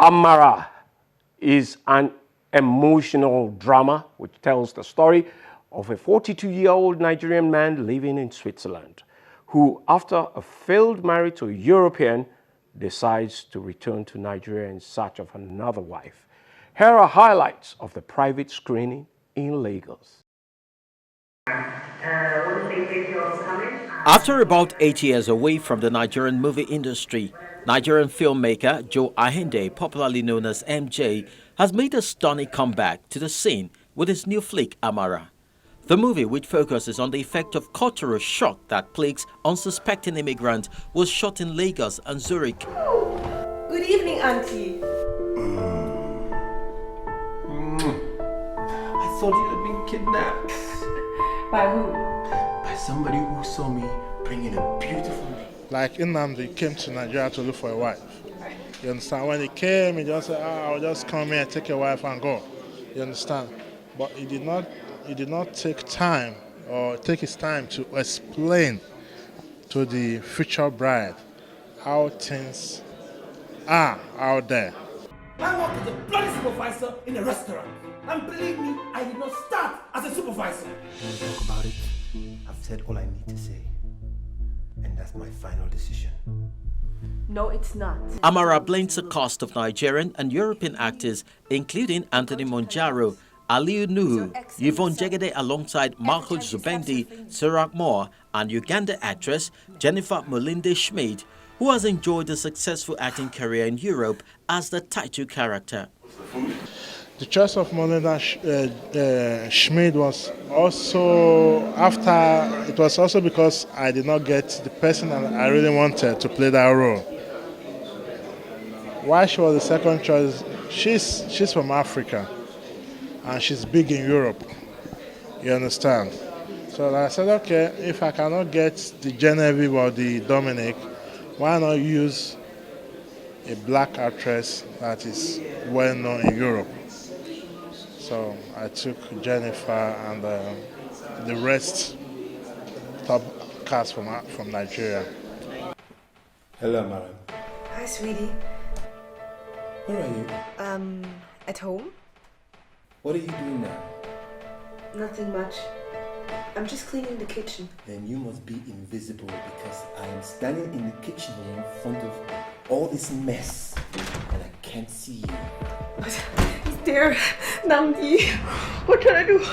Amara is an emotional drama which tells the story of a 42-year-old Nigerian man living in Switzerland who, after a failed marriage to a European, decides to return to Nigeria in search of another wife. Here are highlights of the private screening in Lagos. After about 8 years away from the Nigerian movie industry, Nigerian filmmaker Joe Ahinde, popularly known as MJ, has made a stunning comeback to the scene with his new flick Amara. The movie, which focuses on the effect of cultural shock that plagues unsuspecting immigrants, was shot in Lagos and Zurich. Good evening, Auntie. I thought you had been kidnapped. By who? By somebody who saw me bringing a beautiful lady. Like Nnamdi came to Nigeria to look for a wife. You understand? When he came, he just said, I'll just come here, take a wife and go. You understand? But he did not take time or take his time to explain to the future bride how things are out there. I work as a bloody supervisor in a restaurant. And believe me, I did not start as a supervisor. Don't talk about it. I've said all I need to say. And that's my final decision. No, it's not. Amara blends a cast of Nigerian and European actors, including Anthony Monjaro, Aliu Nuhu, Yvonne Jegede alongside Marco Zubendi, Sirak Moore, and Uganda actress Jennifer Molinde Schmid, who has enjoyed a successful acting career in Europe as the title character. The choice of Molinde Schmid was also because I did not get the person I really wanted to play that role. Why she was the second choice? She's from Africa and she's big in Europe. You understand? So I said, okay, if I cannot get the Genevieve or the Dominic, why not use a black actress that is well known in Europe? So I took Jennifer and the rest top cast from Nigeria. Hello, Mara. Hi, sweetie. Where are you? At home? What are you doing now? Nothing much. I'm just cleaning the kitchen. Then you must be invisible because I am standing in the kitchen here in front of all this mess and I can't see you. He's there, Namdi. What can I do?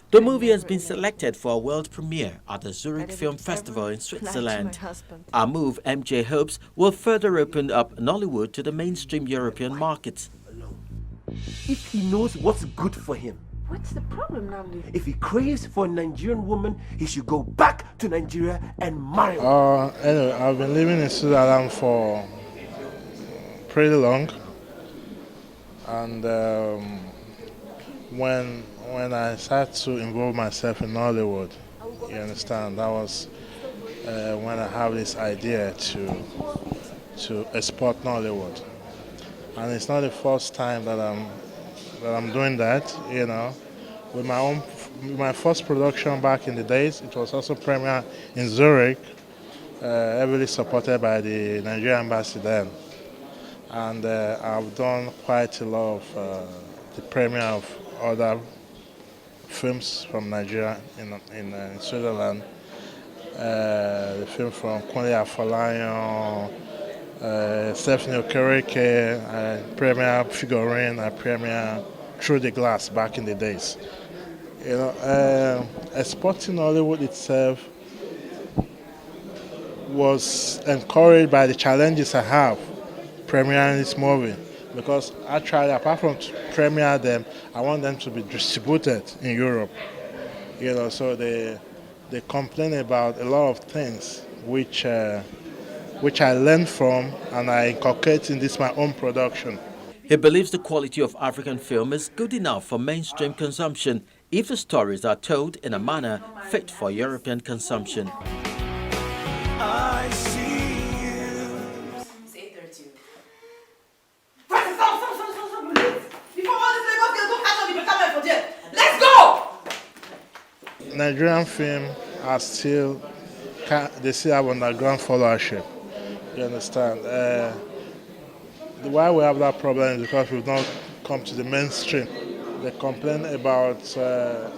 The movie has been selected for a world premiere at the Zurich Film Festival in Switzerland. A move MJ hopes will further open up Nollywood to the mainstream European markets. If he knows what's good for him, What's the problem, Namdi? if he craves for a Nigerian woman, he should go back to Nigeria and marry her. Anyway, I've been living in Switzerland for pretty long. And when I started to involve myself in Nollywood, you understand, that was when I have this idea to export Nollywood. And it's not the first time that I'm doing that, you know. With my first production back in the days, it was also premiered in Zurich, heavily supported by the Nigerian embassy then. And I've done quite a lot of the premiere of other films from Nigeria in Switzerland. The film from Kunle Afolayan, Stephanie Okereke, I premiered Figurine, I premiered Through the Glass back in the days. You know, exporting Hollywood itself was encouraged by the challenges I have premiering this movie, because actually, apart from premiere them, I want them to be distributed in Europe. You know, so they complain about a lot of things which I learned from and I inculcate in this my own production. He believes the quality of African film is good enough for mainstream consumption if the stories are told in a manner fit for European consumption. I see you. It's 8:30. Before all this Lagos girl go catch on the better man for jail. Let's go! Nigerian film are still, they still have underground followership. You understand? Why we have that problem is because we've not come to the mainstream. They complain about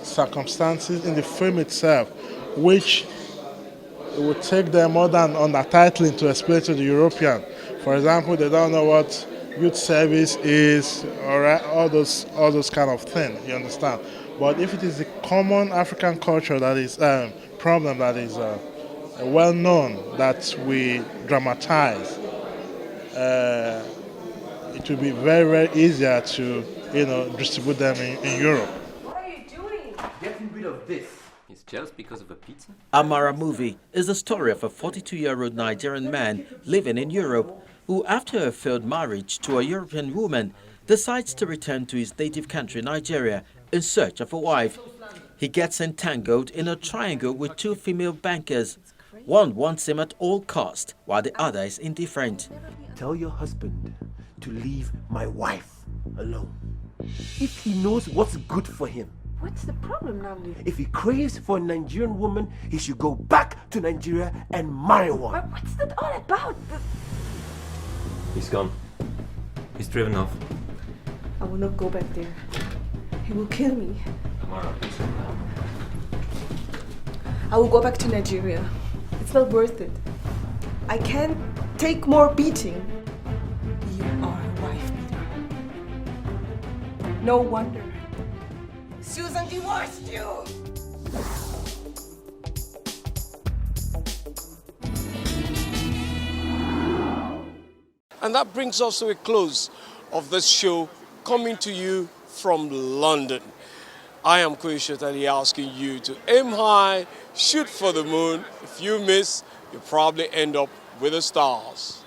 circumstances in the film itself, which it would take them more than undertitling to explain to the European. For example, they don't know what youth service is, or all those kind of things. You understand? But if it is a common African culture that is problem that is well known that we dramatize, it will be very, very easier to distribute them in Europe. What are you doing? Getting rid of this. He's jealous because of a pizza? Amara movie is the story of a 42-year-old Nigerian man living in Europe who, after a failed marriage to a European woman, decides to return to his native country, Nigeria, in search of a wife. He gets entangled in a triangle with two female bankers. One wants him at all cost, while the other is indifferent. Tell your husband to leave my wife alone. If he knows what's good for him. What's the problem, Namdi? If he craves for a Nigerian woman, he should go back to Nigeria and marry one. What's that all about? He's gone. He's driven off. I will not go back there. He will kill me. Amara, please. I will go back to Nigeria. It's not worth it. I can't take more beating. You are a wife beater. No wonder Susan divorced you. And that brings us to a close of this show, coming to you from London. I am Kouishetali asking you to aim high, shoot for the moon. If you miss, you probably end up with the stars.